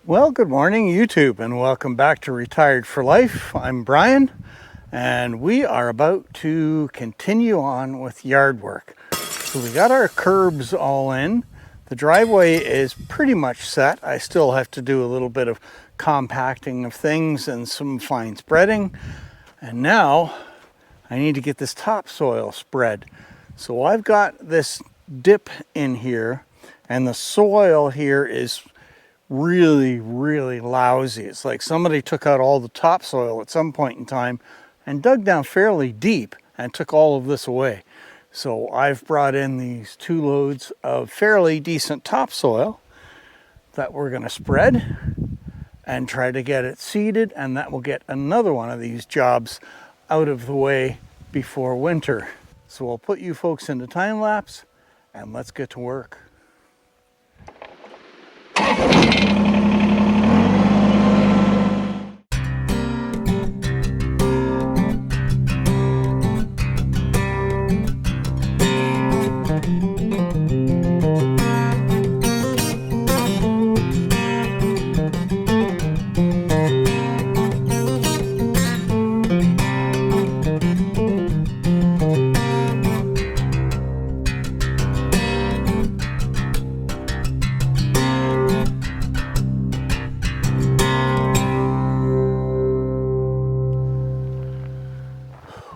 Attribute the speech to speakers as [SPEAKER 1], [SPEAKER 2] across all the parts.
[SPEAKER 1] Well, good morning, YouTube, and welcome back to Retired for Life. I'm Brian, and we are about to continue on with yard work. So we got our curbs all in. The driveway is pretty much set. I still have to do a little bit of compacting of things and some fine spreading. And now I need to get this topsoil spread. So I've got this dip in here, and the soil here is really lousy. It's like somebody took out all the topsoil at some point in time and dug down fairly deep and took all of this away. So I've brought in these 2 loads of fairly decent topsoil that we're going to spread and try to get it seeded, and that will get another one of these jobs out of the way before winter. So I'll put you folks into time lapse and let's get to work.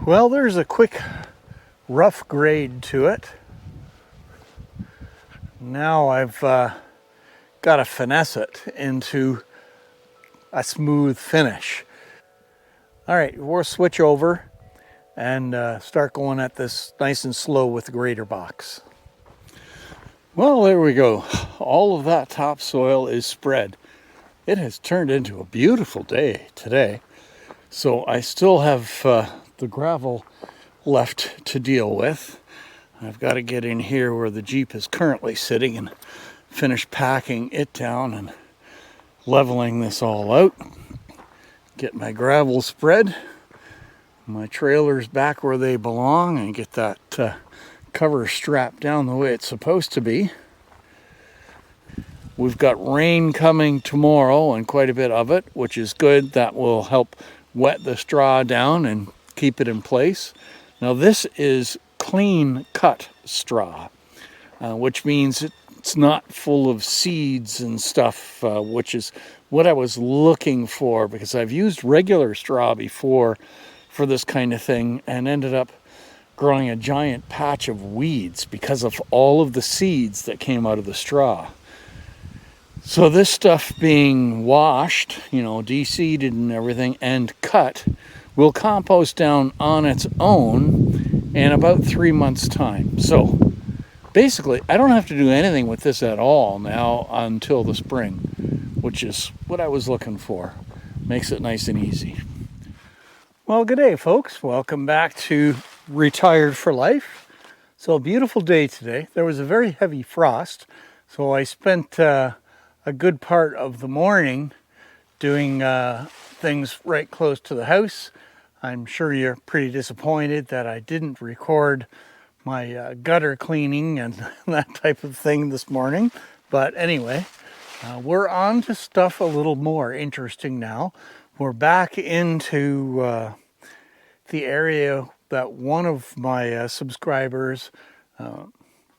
[SPEAKER 1] Well, there's a quick rough grade to it. Now I've got to finesse it into a smooth finish. All right, we'll switch over and start going at this nice and slow with the grader box. Well, there we go. All of that topsoil is spread. It has turned into a beautiful day today. So I still have the gravel left to deal with. I've got to get in here where the Jeep is currently sitting and finish packing it down and leveling this all out. Get my gravel spread, my trailers back where they belong, and get that cover strapped down the way it's supposed to be. We've got rain coming tomorrow and quite a bit of it, which is good. That will help wet the straw down and keep it in place. Now this is clean cut straw, which means it's not full of seeds and stuff, which is what I was looking for, because I've used regular straw before for this kind of thing and ended up growing a giant patch of weeds because of all of the seeds that came out of the straw. So this stuff being washed, de-seeded and everything, and cut, will compost down on its own in about 3 months' time. So basically, I don't have to do anything with this at all now until the spring, which is what I was looking for. Makes it nice and easy. Well, good day, folks. Welcome back to Retired for Life. So a beautiful day today. There was a very heavy frost, so I spent a good part of the morning doing things right close to the house. I'm sure you're pretty disappointed that I didn't record my gutter cleaning and that type of thing this morning. But anyway, we're on to stuff a little more interesting now. We're back into the area that one of my subscribers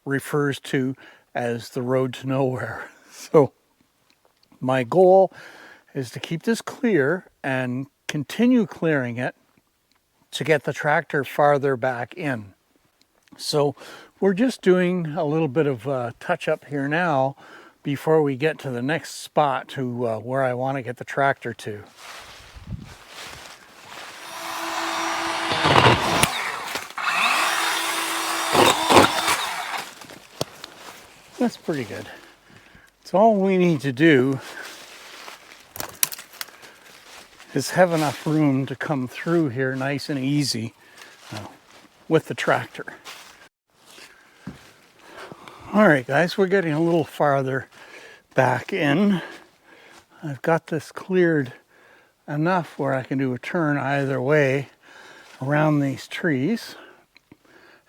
[SPEAKER 1] refers to as the road to nowhere. So my goal is to keep this clear and continue clearing it to get the tractor farther back in. So we're just doing a little bit of touch up here now before we get to the next spot to where I want to get the tractor to. That's pretty good. So all we need to do is have enough room to come through here nice and easy with the tractor. All right, guys, we're getting a little farther back in. I've got this cleared enough where I can do a turn either way around these trees.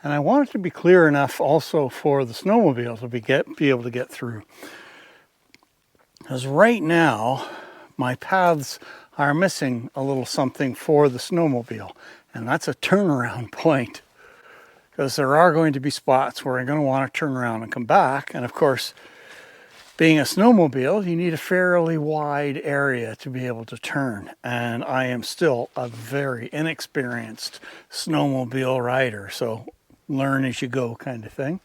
[SPEAKER 1] And I want it to be clear enough also for the snowmobile to be able to get through. Because right now, my paths are missing a little something for the snowmobile, and that's a turnaround point. Because there are going to be spots where I'm going to want to turn around and come back, and of course, being a snowmobile, you need a fairly wide area to be able to turn, and I am still a very inexperienced snowmobile rider, so learn as you go kind of thing.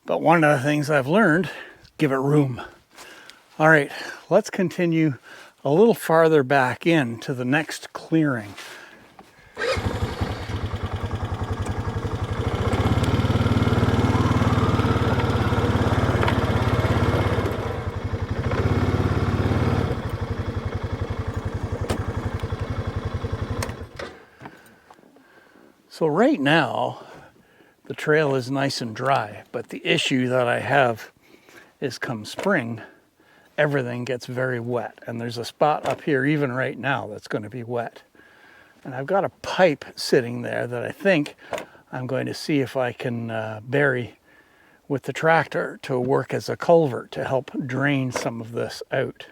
[SPEAKER 1] But one of the things I've learned, give it room. All right, let's continue a little farther back in to the next clearing. So right now, the trail is nice and dry, but the issue that I have is come spring, everything gets very wet. And there's a spot up here, even right now, that's going to be wet. And I've got a pipe sitting there that I think I'm going to see if I can bury with the tractor to work as a culvert to help drain some of this out.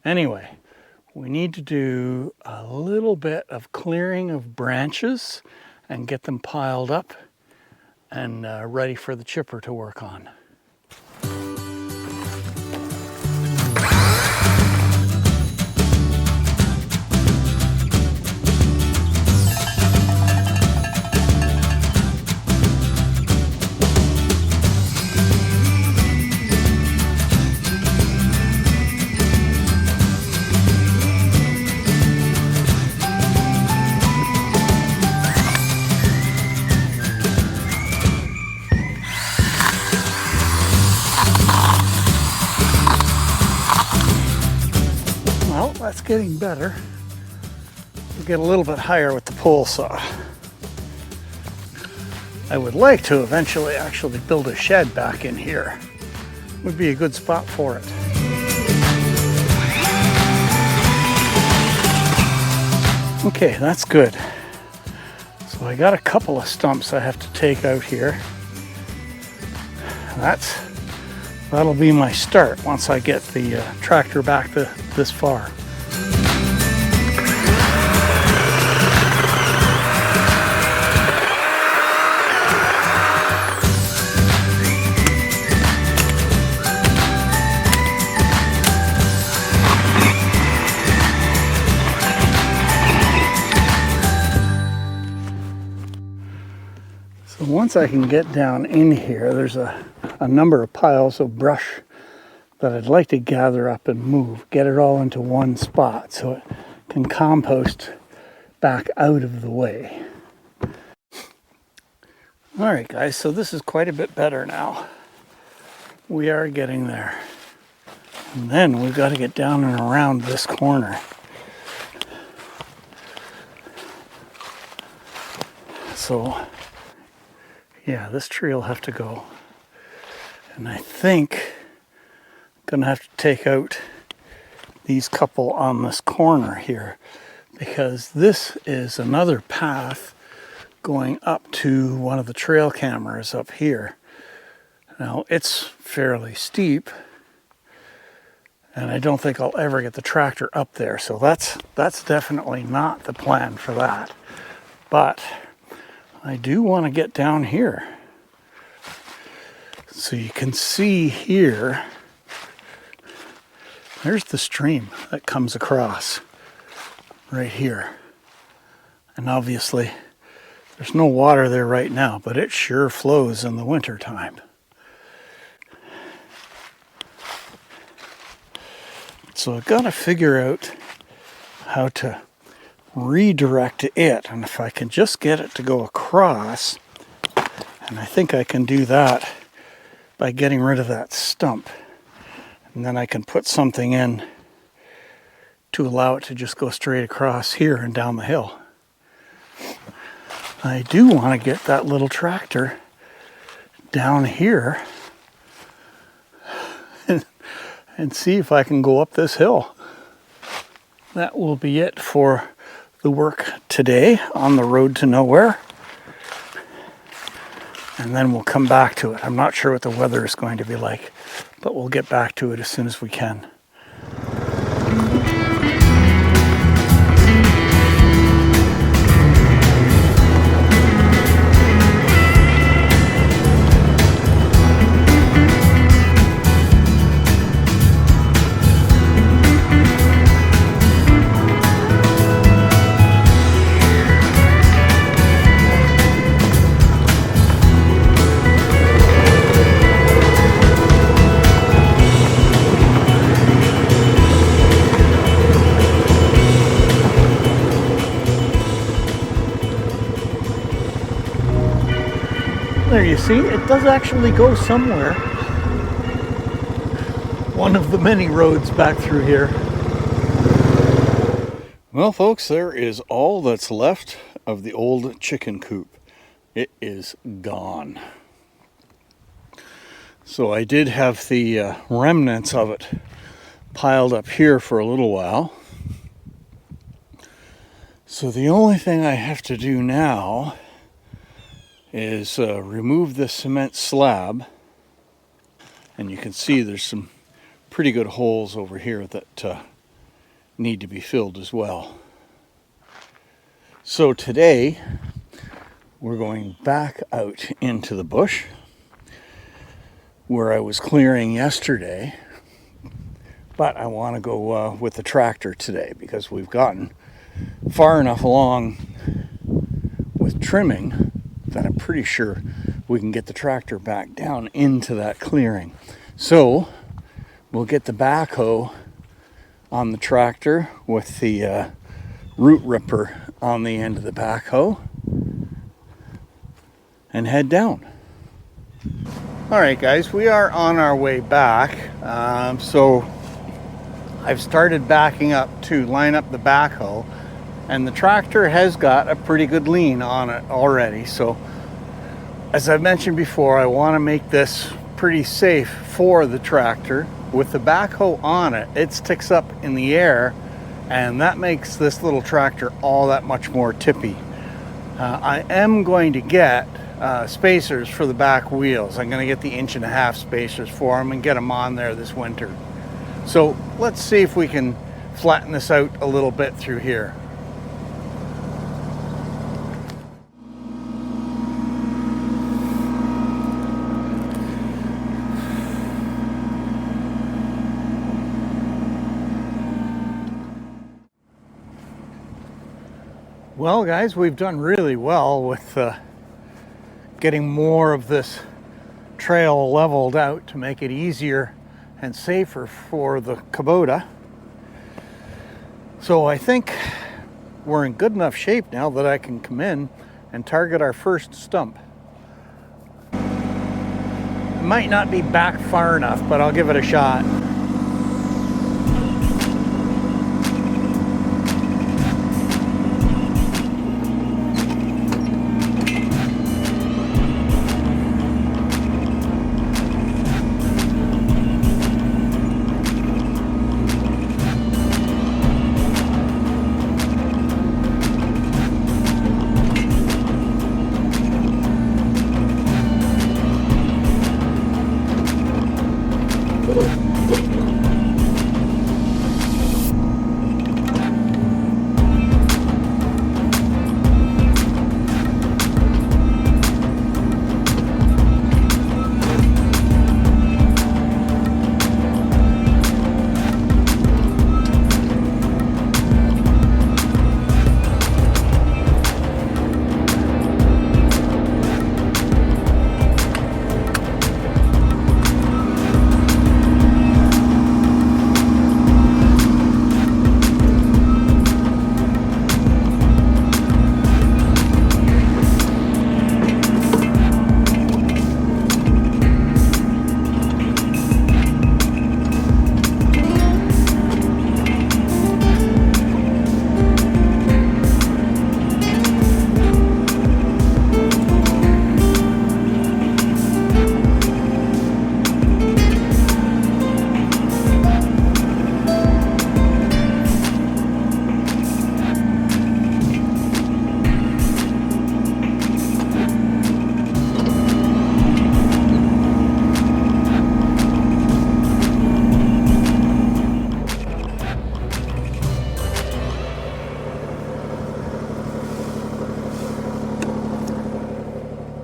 [SPEAKER 1] Anyway, we need to do a little bit of clearing of branches and get them piled up and ready for the chipper to work on. That's getting better. We'll get a little bit higher with the pole saw. I would like to eventually actually build a shed back in here. Would be a good spot for it. Okay, that's good. So I got a couple of stumps I have to take out here. That'll be my start once I get the tractor back this far. So once I can get down in here, there's a number of piles of brush that I'd like to gather up and move, get it all into one spot so it can compost back out of the way. All right, guys, so this is quite a bit better now. We are getting there. And then we've got to get down and around this corner. So, yeah, this tree will have to go. And I think I'm gonna have to take out these couple on this corner here, because this is another path going up to one of the trail cameras up here. Now it's fairly steep, and I don't think I'll ever get the tractor up there, so that's definitely not the plan for that. But I do want to get down here. So you can see here, there's the stream that comes across right here. And obviously, there's no water there right now, but it sure flows in the winter time. So I've got to figure out how to redirect it, and if I can just get it to go across, and I think I can do that by getting rid of that stump, and then I can put something in to allow it to just go straight across here and down the hill. I do want to get that little tractor down here and see if I can go up this hill. That will be it for the work today on the road to nowhere. And then we'll come back to it. I'm not sure what the weather is going to be like, but we'll get back to it as soon as we can. There, you see, it does actually go somewhere. One of the many roads back through here. Well, folks, there is all that's left of the old chicken coop. It is gone. So I did have the remnants of it piled up here for a little while. So the only thing I have to do now is remove the cement slab, and you can see there's some pretty good holes over here that need to be filled as well. So today we're going back out into the bush where I was clearing yesterday, but I want to go with the tractor today because we've gotten far enough along with trimming that I'm pretty sure we can get the tractor back down into that clearing. So we'll get the backhoe on the tractor with the root ripper on the end of the backhoe and head down. All right, guys, we are on our way back. So I've started backing up to line up the backhoe, and the tractor has got a pretty good lean on it already. So as I've mentioned before, I want to make this pretty safe for the tractor. With the backhoe on it, it sticks up in the air, and that makes this little tractor all that much more tippy. I am going to get spacers for the back wheels. I'm going to get the 1.5-inch spacers for them and get them on there this winter. So let's see if we can flatten this out a little bit through here. Well, guys, we've done really well with getting more of this trail leveled out to make it easier and safer for the Kubota. So I think we're in good enough shape now that I can come in and target our first stump. It might not be back far enough, but I'll give it a shot.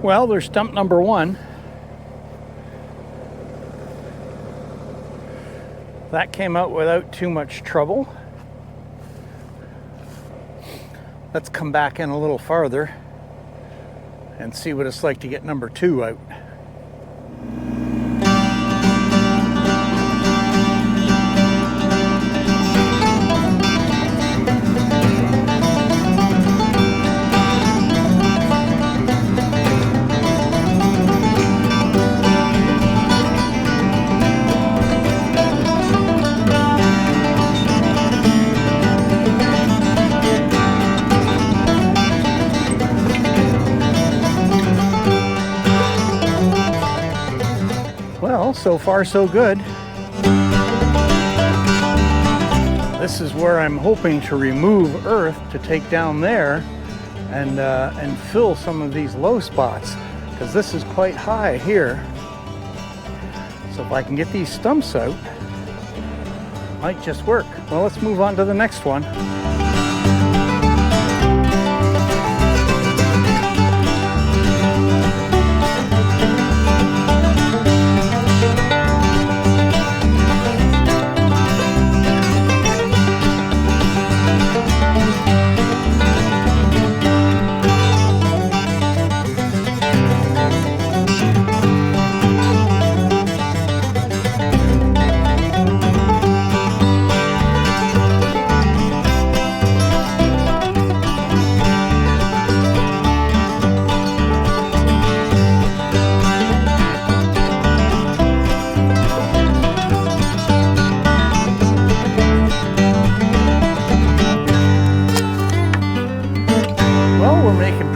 [SPEAKER 1] Well, there's stump number 1. That came out without too much trouble. Let's come back in a little farther and see what it's like to get number 2 out. Well, so far so good. This is where I'm hoping to remove earth to take down there and fill some of these low spots, because this is quite high here. So if I can get these stumps out, it might just work. Well, let's move on to the next one.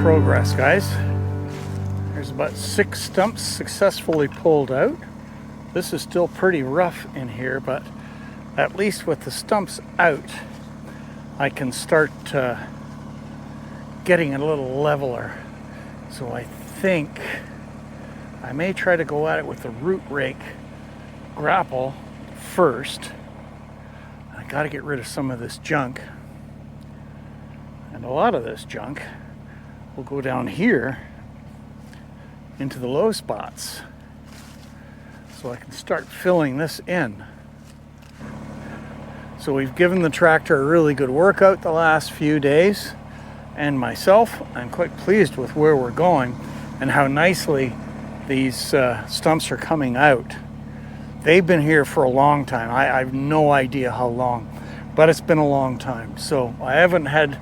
[SPEAKER 1] Progress, guys. There's about 6 stumps successfully pulled out. This is still pretty rough in here, but at least with the stumps out, I can start getting a little leveler. So I think I may try to go at it with the root rake grapple first. I got to get rid of some of this junk, and a lot of this junk will go down here into the low spots, so I can start filling this in. So we've given the tractor a really good workout the last few days, and myself, I'm quite pleased with where we're going and how nicely these stumps are coming out. They've been here for a long time. I have no idea how long, but it's been a long time. So I haven't had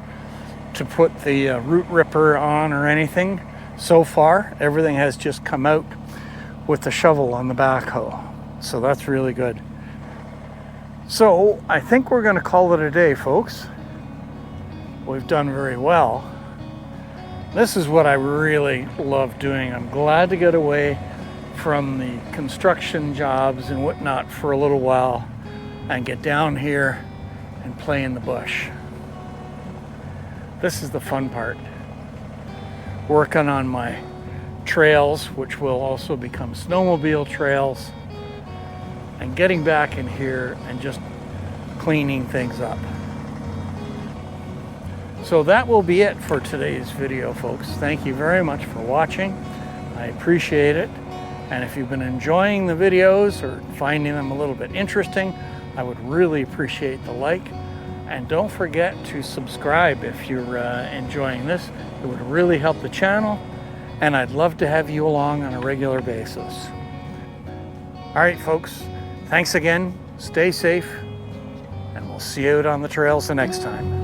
[SPEAKER 1] to put the root ripper on or anything so far. Everything has just come out with the shovel on the backhoe. So that's really good. So I think we're going to call it a day, folks. We've done very well. This is what I really love doing. I'm glad to get away from the construction jobs and whatnot for a little while and get down here and play in the bush. This is the fun part. Working on my trails, which will also become snowmobile trails, and getting back in here and just cleaning things up. So that will be it for today's video, folks. Thank you very much for watching. I appreciate it. And if you've been enjoying the videos or finding them a little bit interesting, I would really appreciate the like. And don't forget to subscribe if you're enjoying this. It would really help the channel, and I'd love to have you along on a regular basis. All right, folks, thanks again. Stay safe, and we'll see you out on the trails the next time.